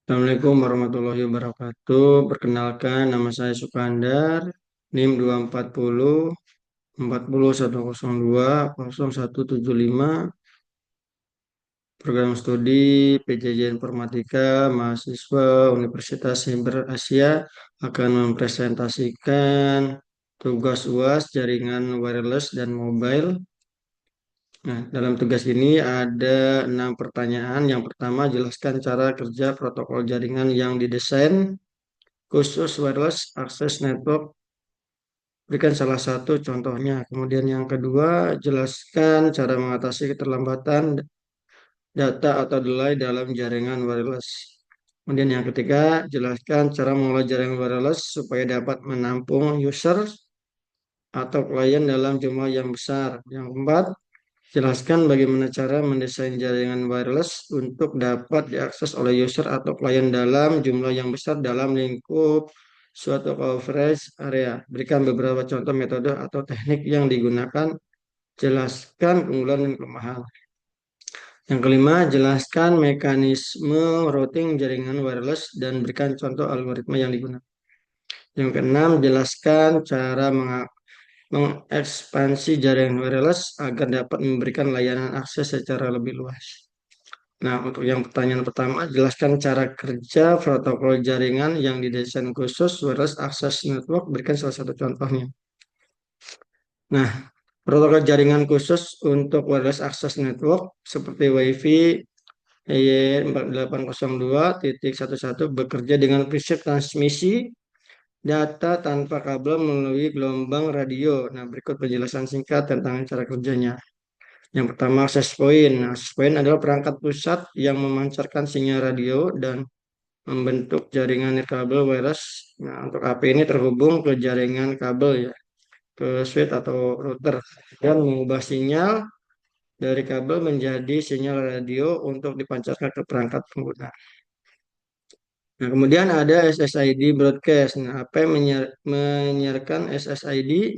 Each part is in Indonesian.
Assalamualaikum warahmatullahi wabarakatuh. Perkenalkan, nama saya Sukandar, NIM 240 102 0175, program studi PJJ Informatika, mahasiswa Universitas Cyber Asia akan mempresentasikan tugas UAS jaringan wireless dan mobile. Nah, dalam tugas ini ada 6 pertanyaan. Yang pertama, jelaskan cara kerja protokol jaringan yang didesain khusus wireless access network. Berikan salah satu contohnya. Kemudian yang kedua, jelaskan cara mengatasi keterlambatan data atau delay dalam jaringan wireless. Kemudian yang ketiga, jelaskan cara mengolah jaringan wireless supaya dapat menampung user atau klien dalam jumlah yang besar. Yang keempat, jelaskan bagaimana cara mendesain jaringan wireless untuk dapat diakses oleh user atau klien dalam jumlah yang besar dalam lingkup suatu coverage area. Berikan beberapa contoh metode atau teknik yang digunakan. Jelaskan keunggulan dan kelemahan. Yang kelima, jelaskan mekanisme routing jaringan wireless dan berikan contoh algoritma yang digunakan. Yang keenam, jelaskan cara mengekspansi jaringan wireless agar dapat memberikan layanan akses secara lebih luas. Nah, untuk yang pertanyaan pertama, jelaskan cara kerja protokol jaringan yang didesain khusus wireless access network. Berikan salah satu contohnya. Nah, protokol jaringan khusus untuk wireless access network seperti Wi-Fi EY4802.11 bekerja dengan prinsip transmisi data tanpa kabel melalui gelombang radio. Nah, berikut penjelasan singkat tentang cara kerjanya. Yang pertama, access point. Nah, access point adalah perangkat pusat yang memancarkan sinyal radio dan membentuk jaringan nirkabel wireless. Nah, untuk AP ini terhubung ke jaringan kabel ya, ke switch atau router dan mengubah sinyal dari kabel menjadi sinyal radio untuk dipancarkan ke perangkat pengguna. Nah, kemudian ada SSID broadcast. Nah, apa yang menyiarkan SSID?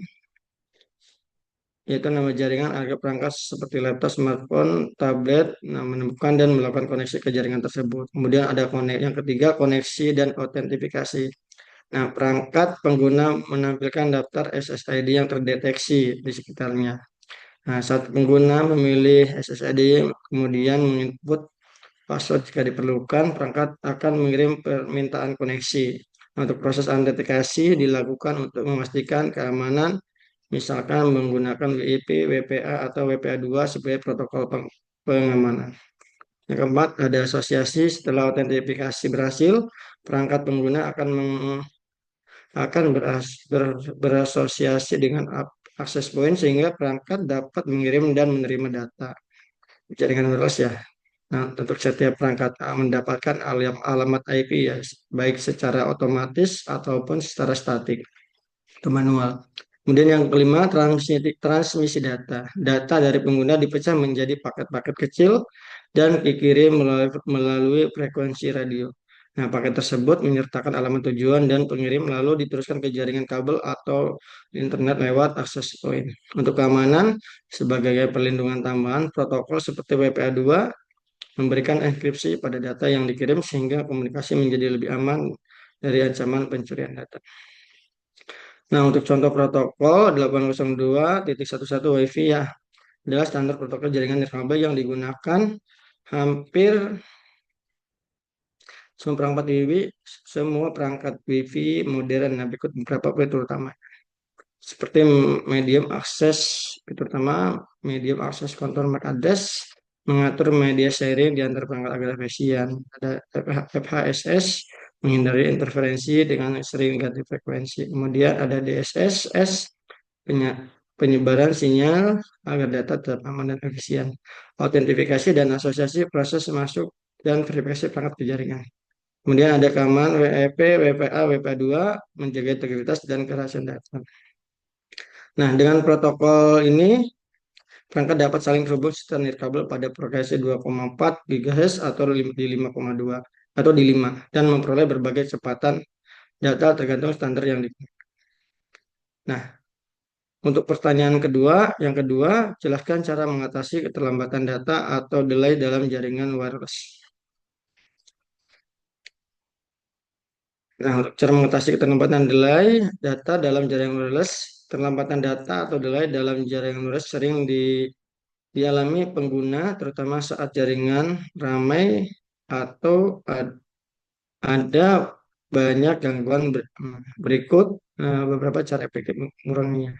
Yaitu nama jaringan agar perangkat seperti laptop, smartphone, tablet, nah, menemukan dan melakukan koneksi ke jaringan tersebut. Kemudian ada yang ketiga, koneksi dan autentifikasi. Nah, perangkat pengguna menampilkan daftar SSID yang terdeteksi di sekitarnya. Nah, saat pengguna memilih SSID, kemudian menginput password jika diperlukan, perangkat akan mengirim permintaan koneksi. Nah, untuk proses autentikasi dilakukan untuk memastikan keamanan, misalkan menggunakan WIP, WPA, atau WPA2 sebagai protokol pengamanan. Yang keempat, ada asosiasi. Setelah autentifikasi berhasil, perangkat pengguna akan berasosiasi dengan akses point sehingga perangkat dapat mengirim dan menerima data jaringan wireless ya. Nah, untuk setiap perangkat mendapatkan alamat IP ya, baik secara otomatis ataupun secara statik atau manual. Kemudian yang kelima, transmisi data. Data dari pengguna dipecah menjadi paket-paket kecil dan dikirim melalui frekuensi radio. Nah, paket tersebut menyertakan alamat tujuan dan pengirim lalu diteruskan ke jaringan kabel atau internet lewat access point. Untuk keamanan, sebagai perlindungan tambahan, protokol seperti WPA2 memberikan enkripsi pada data yang dikirim sehingga komunikasi menjadi lebih aman dari ancaman pencurian data. Nah, untuk contoh protokol 802.11 Wi-Fi ya adalah standar protokol jaringan nirkabel yang digunakan hampir semua perangkat Wi-Fi modern. Nah, berikut beberapa fitur utama. Seperti medium access, fitur utama medium access control MAC address, mengatur media sharing di antar perangkat agar efisien. Ada FHSS, menghindari interferensi dengan sering ganti frekuensi. Kemudian ada DSSS, penyebaran sinyal agar data tetap aman dan efisien. Autentifikasi dan asosiasi proses masuk dan verifikasi perangkat ke jaringan. Kemudian ada keamanan WEP, WPA, WPA2, menjaga integritas dan kerahasiaan data. Nah, dengan protokol ini, perangkat dapat saling terhubung secara nirkabel pada frekuensi 2,4 GHz atau di 5,2 atau di 5 dan memperoleh berbagai kecepatan data tergantung standar yang digunakan. Nah, untuk pertanyaan yang kedua, jelaskan cara mengatasi keterlambatan data atau delay dalam jaringan wireless. Nah, untuk cara mengatasi keterlambatan delay data dalam jaringan wireless, keterlambatan data atau delay dalam jaringan wireless sering dialami pengguna, terutama saat jaringan ramai atau ada banyak gangguan berikut beberapa cara efektif menguranginya.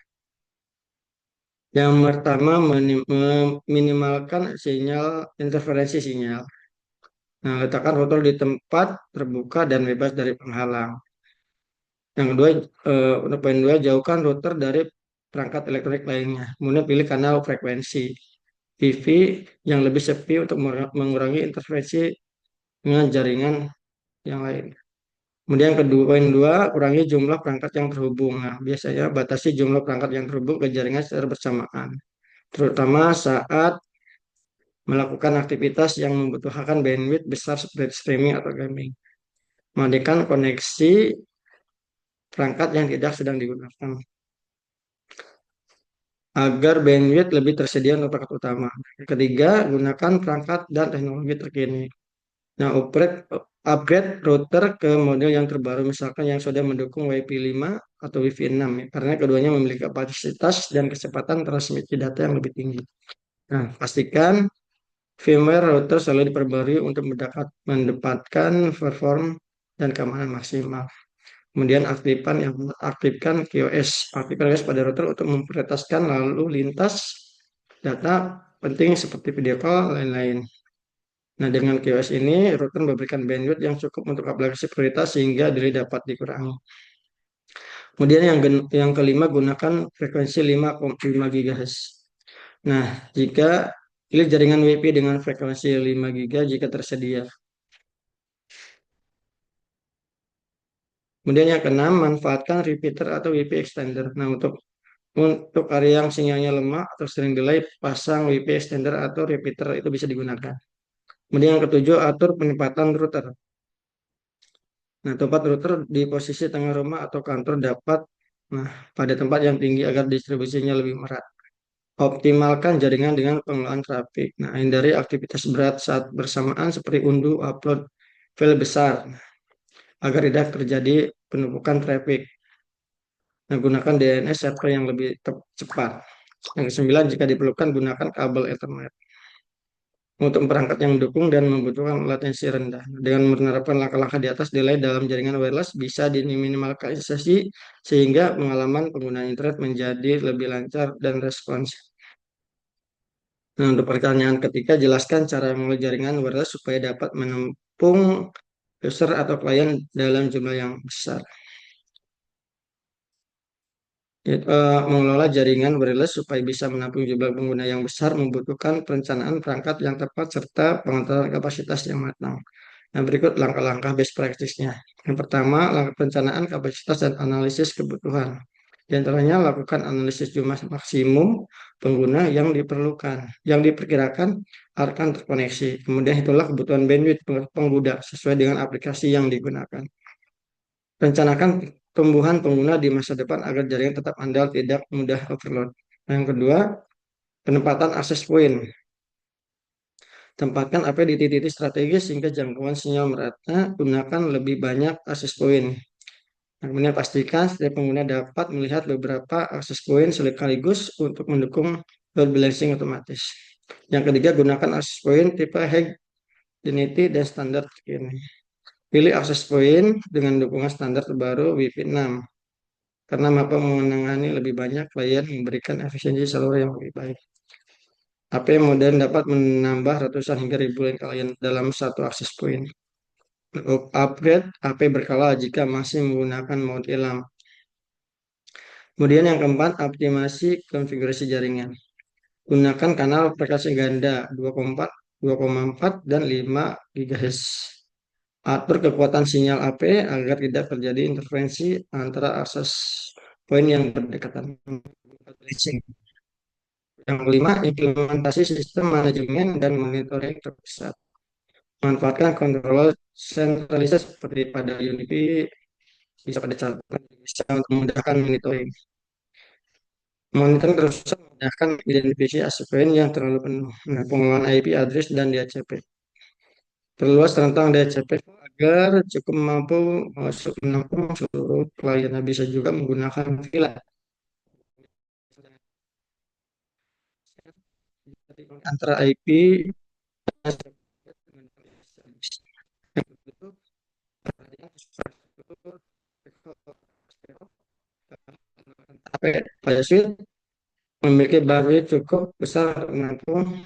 Yang pertama, meminimalkan interferensi sinyal. Nah, letakkan router di tempat terbuka dan bebas dari penghalang. Yang kedua, untuk poin dua, jauhkan router dari perangkat elektronik lainnya. Kemudian pilih kanal frekuensi PV yang lebih sepi untuk mengurangi interferensi dengan jaringan yang lain. Kemudian yang kedua, poin dua, kurangi jumlah perangkat yang terhubung. Nah, biasanya batasi jumlah perangkat yang terhubung ke jaringan secara bersamaan, terutama saat melakukan aktivitas yang membutuhkan bandwidth besar seperti streaming atau gaming. Matikan koneksi perangkat yang tidak sedang digunakan agar bandwidth lebih tersedia untuk perangkat utama. Ketiga, gunakan perangkat dan teknologi terkini. Nah, upgrade router ke model yang terbaru, misalkan yang sudah mendukung Wi-Fi 5 atau Wi-Fi 6, ya, karena keduanya memiliki kapasitas dan kecepatan transmisi data yang lebih tinggi. Nah, pastikan firmware router selalu diperbarui untuk mendapatkan perform dan keamanan maksimal. Kemudian aktifkan QoS. Aktifkan QoS pada router untuk memprioritaskan lalu lintas data penting seperti video call, lain-lain. Nah, dengan QoS ini, router memberikan bandwidth yang cukup untuk aplikasi prioritas sehingga delay dapat dikurangi. Kemudian yang kelima, gunakan frekuensi 5,5 GHz. Nah, jika pilih jaringan WiFi dengan frekuensi 5 GHz jika tersedia. Kemudian yang keenam, manfaatkan repeater atau WiFi extender. Nah, untuk area yang sinyalnya lemah atau sering delay, pasang WiFi extender atau repeater itu bisa digunakan. Kemudian yang ketujuh, atur penempatan router. Nah, tempat router di posisi tengah rumah atau kantor dapat pada tempat yang tinggi agar distribusinya lebih merata. Optimalkan jaringan dengan pengelolaan trafik. Nah, hindari aktivitas berat saat bersamaan seperti unduh, upload file besar agar tidak terjadi penumpukan trafik. Nah, gunakan DNS server yang lebih cepat. Yang kesembilan, jika diperlukan, gunakan kabel Ethernet untuk perangkat yang mendukung dan membutuhkan latensi rendah. Dengan menerapkan langkah-langkah di atas, delay dalam jaringan wireless bisa diminimalisasi sehingga pengalaman pengguna internet menjadi lebih lancar dan responsif. Nah, untuk pertanyaan ketiga, jelaskan cara memulai jaringan wireless supaya dapat menampung user atau klien dalam jumlah yang besar. Mengelola jaringan wireless supaya bisa menampung jumlah pengguna yang besar membutuhkan perencanaan perangkat yang tepat serta pengaturan kapasitas yang matang. Nah, berikut langkah-langkah best practice-nya. Yang pertama, langkah perencanaan kapasitas dan analisis kebutuhan. Di antaranya, lakukan analisis jumlah maksimum pengguna yang diperkirakan akan terkoneksi. Kemudian, itulah kebutuhan bandwidth pengguna sesuai dengan aplikasi yang digunakan. Rencanakan tumbuhan pengguna di masa depan agar jaringan tetap andal, tidak mudah overload. Yang kedua, penempatan akses point. Tempatkan AP di titik-titik strategis sehingga jangkauan sinyal merata. Gunakan lebih banyak akses point. Nah, kemudian pastikan setiap pengguna dapat melihat beberapa akses point sekaligus untuk mendukung load balancing otomatis. Yang ketiga, gunakan akses point tipe high density dan standar terkini. Pilih akses point dengan dukungan standar terbaru Wi-Fi 6 karena mampu menangani lebih banyak klien, memberikan efisiensi seluruh yang lebih baik. AP modern dapat menambah ratusan hingga ribuan klien dalam satu akses point. Upgrade AP berkala jika masih menggunakan mode lama. Kemudian yang keempat, optimasi konfigurasi jaringan. Gunakan kanal frekuensi ganda 2,4, 2,4 dan 5 GHz. Atur kekuatan sinyal AP agar tidak terjadi interferensi antara akses poin yang berdekatan. Yang kelima, implementasi sistem manajemen dan monitoring terpusat. Manfaatkan controller sentralisasi seperti pada Unity, bisa pada catatan, bisa untuk memudahkan monitoring. Monitoring terpusat memudahkan identifikasi ASPN yang terlalu penuh. Nah, pengelolaan IP address dan DHCP. Perluas tentang DHCP agar cukup mampu masuk menampung seluruh klien. Nah, bisa juga menggunakan VLAN antara IP pada suite memiliki bandwidth cukup besar untuk menampung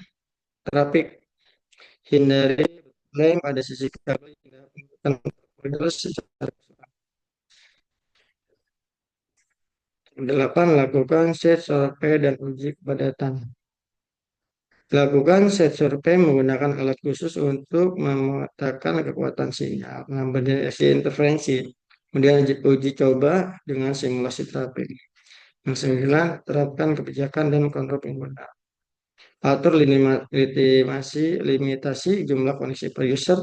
traffic, hindari lane pada sisi kabel hingga penggunaan secara delapan. Lakukan set survei dan uji kepadatan. Lakukan set survei menggunakan alat khusus untuk memetakan kekuatan sinyal, mendeteksi interferensi. Kemudian uji coba dengan simulasi traffic. Yang sembilan, terapkan kebijakan dan kontrol pengguna. Atur limitasi jumlah koneksi per user,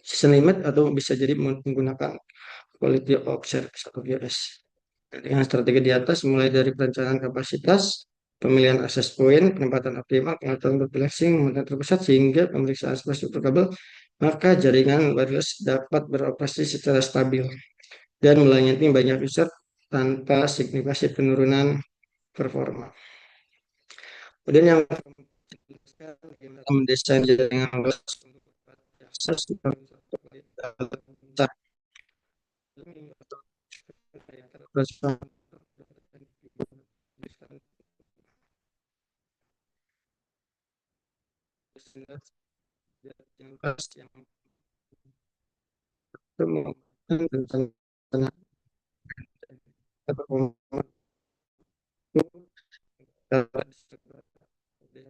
season limit atau bisa jadi menggunakan quality of service atau QoS. Dengan strategi di atas, mulai dari perencanaan kapasitas, pemilihan akses point, penempatan optimal, pengaturan berflexing, momentum terpusat, sehingga pemeriksaan infrastruktur kabel, maka jaringan wireless dapat beroperasi secara stabil dan melayani banyak user tanpa signifikasi penurunan performa. Kemudian yang mendesain jaringan wireless untuk akses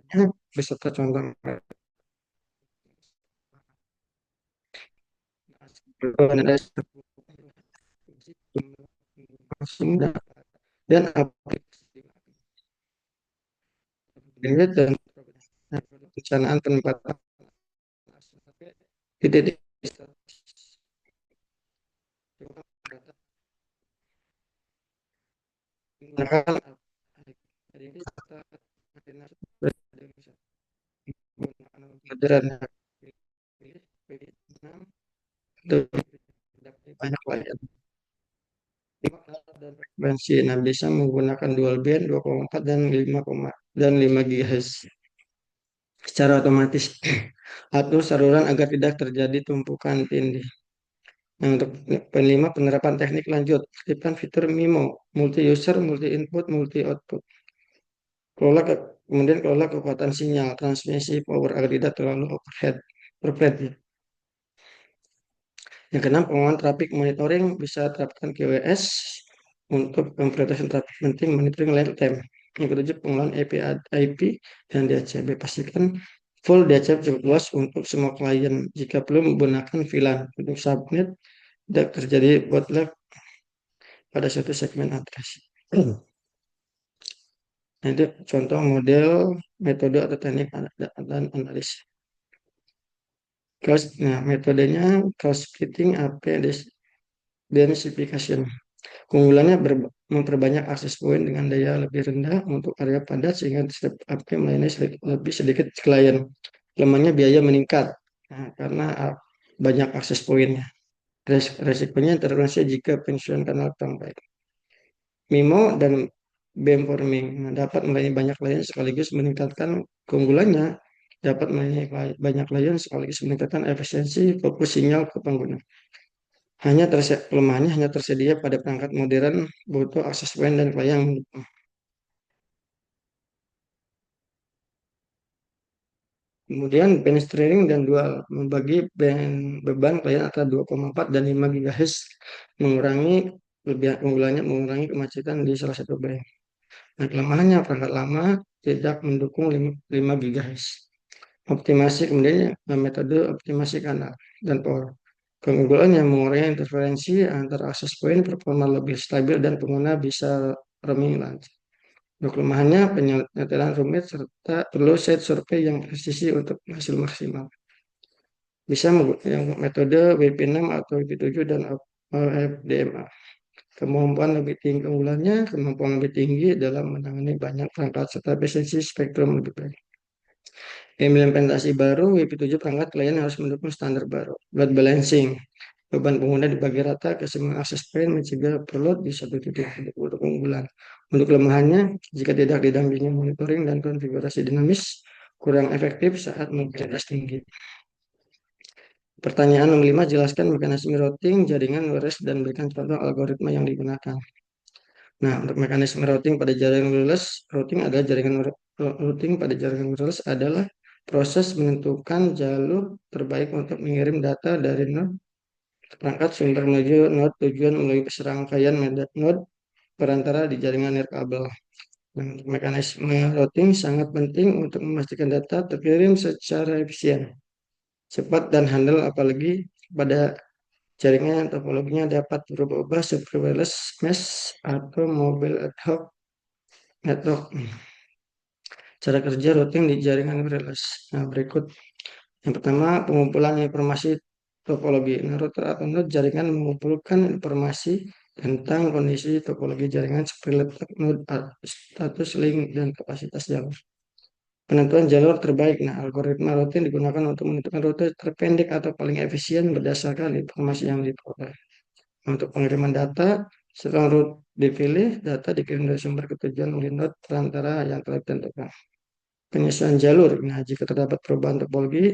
yang beserta contoh dan aplikasi dan perencanaan penempatan di titik menggunakan modern banyak layan dan frekuensi. Nah, bisa menggunakan dual band 2,4 dan 5 GHz secara otomatis. Atur saluran agar tidak terjadi tumpukan tindih. Nah, untuk kelima, penerapan teknik lanjut. Aktifkan fitur MIMO, multi user, multi input, multi output. Kelola kemudian kelola kekuatan sinyal, transmisi power agar tidak terlalu overhead. Ya. Yang keenam, pengelolaan traffic monitoring bisa terapkan QoS untuk pemprioritasaan traffic penting, monitoring line time. Yang ketujuh, pengelolaan IP dan DHCP. Pastikan full DHCP cukup luas untuk semua klien. Jika perlu menggunakan VLAN untuk subnet, tidak terjadi bottleneck pada suatu segmen address. Nah, itu contoh model, metode atau teknik dan analis. Nah, metodenya cross splitting AP densification. Keunggulannya memperbanyak akses point dengan daya lebih rendah untuk area padat sehingga setiap AP melayani lebih sedikit klien. Lemahnya biaya meningkat karena banyak akses pointnya. Resikonya interferensi jika pensiun kanal kurang baik. MIMO dan beamforming dapat melayani banyak klien sekaligus meningkatkan keunggulannya, dapat melayani banyak klien sekaligus meningkatkan efisiensi fokus sinyal ke pengguna. Kelemahannya hanya tersedia pada perangkat modern, butuh akses point dan klien. Kemudian band steering dan dual membagi beban klien antara 2,4 dan 5 GHz, mengurangi keunggulannya mengurangi kemacetan di salah satu band. Nah, kelemahannya perangkat lama tidak mendukung 5 GHz. Optimasi kemudian metode optimasi kanal dan power. Keunggulannya mengurangi interferensi antara akses point, performa lebih stabil dan pengguna bisa roaming lancar. Untuk kelemahannya penyetelan rumit serta perlu set survei yang presisi untuk hasil maksimal. Bisa yang metode WP6 atau WP7 dan FDMA. Kemampuan lebih tinggi keunggulannya, kemampuan lebih tinggi dalam menangani banyak perangkat serta efisiensi spektrum lebih baik. Implementasi baru, WP7 perangkat klien harus mendukung standar baru. Load balancing. Beban pengguna dibagi rata ke semua akses point mencegah overload di satu titik untuk keunggulan. Untuk kelemahannya, jika tidak didampingi monitoring dan konfigurasi dinamis, kurang efektif saat mobilitas tinggi. Pertanyaan nomor 5, jelaskan mekanisme routing, jaringan wireless, dan berikan contoh algoritma yang digunakan. Nah, untuk mekanisme routing pada jaringan wireless, routing pada jaringan wireless adalah proses menentukan jalur terbaik untuk mengirim data dari node perangkat sumber menuju node tujuan melalui serangkaian node perantara di jaringan nirkabel. Mekanisme routing sangat penting untuk memastikan data terkirim secara efisien, cepat, dan handal, apalagi pada jaringan yang topologinya dapat berubah-ubah seperti wireless mesh atau mobile ad hoc network. Cara kerja routing di jaringan wireless. Nah, berikut. Yang pertama, pengumpulan informasi topologi. Nah, router atau node jaringan mengumpulkan informasi tentang kondisi topologi jaringan seperti letak node, status link, dan kapasitas jalur. Penentuan jalur terbaik. Nah, algoritma routing digunakan untuk menentukan rute terpendek atau paling efisien berdasarkan informasi yang diperoleh. Untuk pengiriman data, setelah route dipilih, data dikirim dari sumber ke tujuan melalui node perantara yang telah ditentukan. Penyesuaian jalur. Nah, jika terdapat perubahan topologi,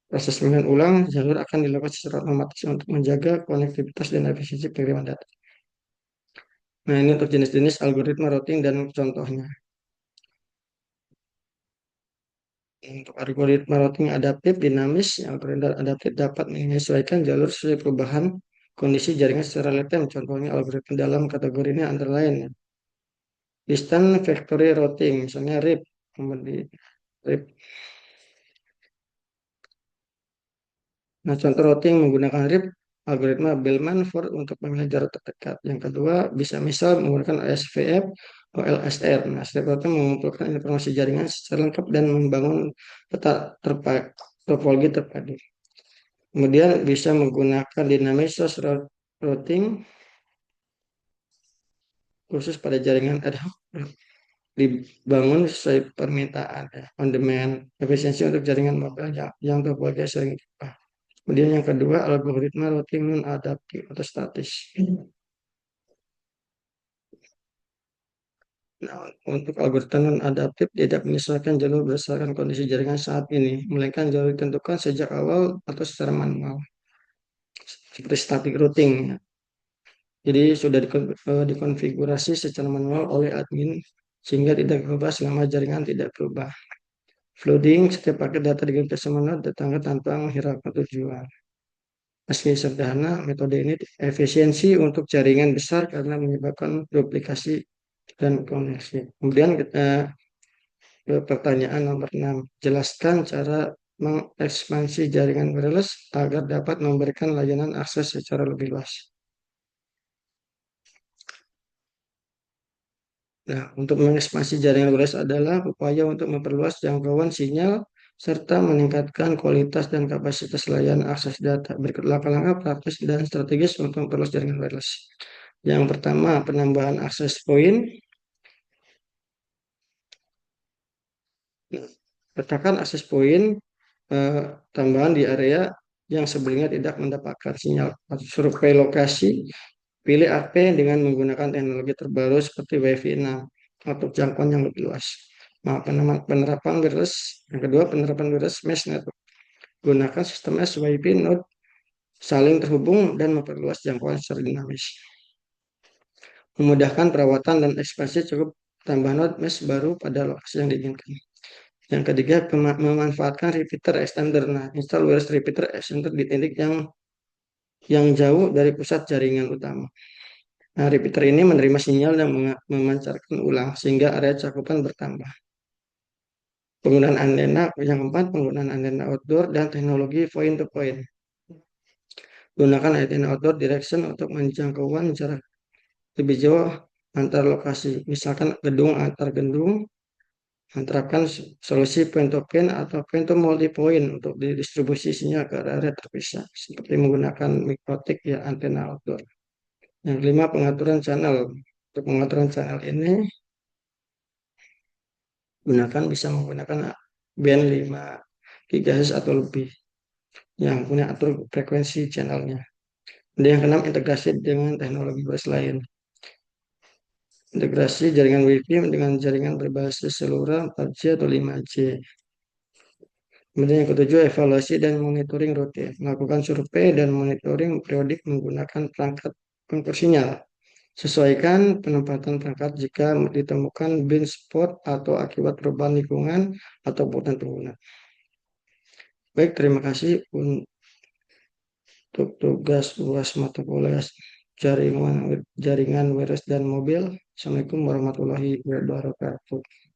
proses pemilihan ulang jalur akan dilakukan secara otomatis untuk menjaga konektivitas dan efisiensi pengiriman data. Nah, ini untuk jenis-jenis algoritma routing dan contohnya. Untuk algoritma routing adaptif, dinamis, algoritma adaptif dapat menyesuaikan jalur sesuai perubahan kondisi jaringan secara real time. Contohnya algoritma dalam kategori ini antara lain Distance Factory Routing, misalnya RIP. Kemudian RIP. Nah, contoh routing menggunakan RIP, algoritma Bellman-Ford untuk pemilihan jarak terdekat. Yang kedua, bisa misal menggunakan OSVF atau LSR. Nah, step routing mengumpulkan informasi jaringan secara lengkap dan membangun peta topologi terpadu. Kemudian bisa menggunakan dynamic source routing khusus pada jaringan ad hoc dibangun sesuai permintaan, on demand, efisiensi untuk jaringan mobile yang topologi sering berubah. Kemudian yang kedua, algoritma routing non-adaptif atau statis. Nah, untuk algoritma non-adaptif tidak menyesuaikan jalur berdasarkan kondisi jaringan saat ini, melainkan jalur ditentukan sejak awal atau secara manual, seperti static routing. Jadi sudah dikonfigurasi secara manual oleh admin sehingga tidak berubah selama jaringan tidak berubah. Flooding, setiap paket data dikirim ke semua node datangnya tanpa menghiraukan tujuan. Meski sederhana, metode ini efisiensi untuk jaringan besar karena menyebabkan duplikasi dan koneksi. Kemudian kita ke pertanyaan nomor 6. Jelaskan cara mengekspansi jaringan wireless agar dapat memberikan layanan akses secara lebih luas. Nah, untuk mengekspansi jaringan wireless adalah upaya untuk memperluas jangkauan sinyal serta meningkatkan kualitas dan kapasitas layanan akses data. Berikut langkah-langkah praktis dan strategis untuk memperluas jaringan wireless. Yang pertama, penambahan akses point. Nah, petakan akses point tambahan di area yang sebelumnya tidak mendapatkan sinyal. Survei lokasi, pilih AP dengan menggunakan teknologi terbaru seperti Wi-Fi 6 atau jangkauan yang lebih luas. Nah, penerapan wireless. Yang kedua, penerapan wireless mesh network. Gunakan sistem mesh Wi-Fi node saling terhubung dan memperluas jangkauan secara dinamis. Memudahkan perawatan dan ekspansi cukup tambah node mesh baru pada lokasi yang diinginkan. Yang ketiga, memanfaatkan repeater extender. Nah, install wireless repeater extender di titik yang jauh dari pusat jaringan utama. Nah, repeater ini menerima sinyal dan memancarkan ulang sehingga area cakupan bertambah. Penggunaan antena, yang keempat, penggunaan antena outdoor dan teknologi point to point. Gunakan antena outdoor direction untuk menjangkauan jarak lebih jauh antar lokasi, misalkan gedung antar gedung. Menerapkan solusi point to point atau point to multi point untuk didistribusi sinyal ke area terpisah, seperti menggunakan mikrotik ya antena outdoor. Yang kelima, pengaturan channel. Untuk pengaturan channel ini bisa menggunakan band 5 GHz atau lebih yang punya atur frekuensi channelnya. Dan yang keenam, integrasi dengan teknologi BOS lain. Integrasi jaringan Wi-Fi dengan jaringan berbasis seluler 4G atau 5G. Kemudian yang ketujuh, evaluasi dan monitoring rutin. Melakukan survei dan monitoring periodik menggunakan perangkat pengukur sinyal. Sesuaikan penempatan perangkat jika ditemukan blind spot atau akibat perubahan lingkungan atau kebutuhan pengguna. Baik, terima kasih untuk tugas UAS mata kuliah jaringan wireless dan mobil. Assalamualaikum warahmatullahi wabarakatuh.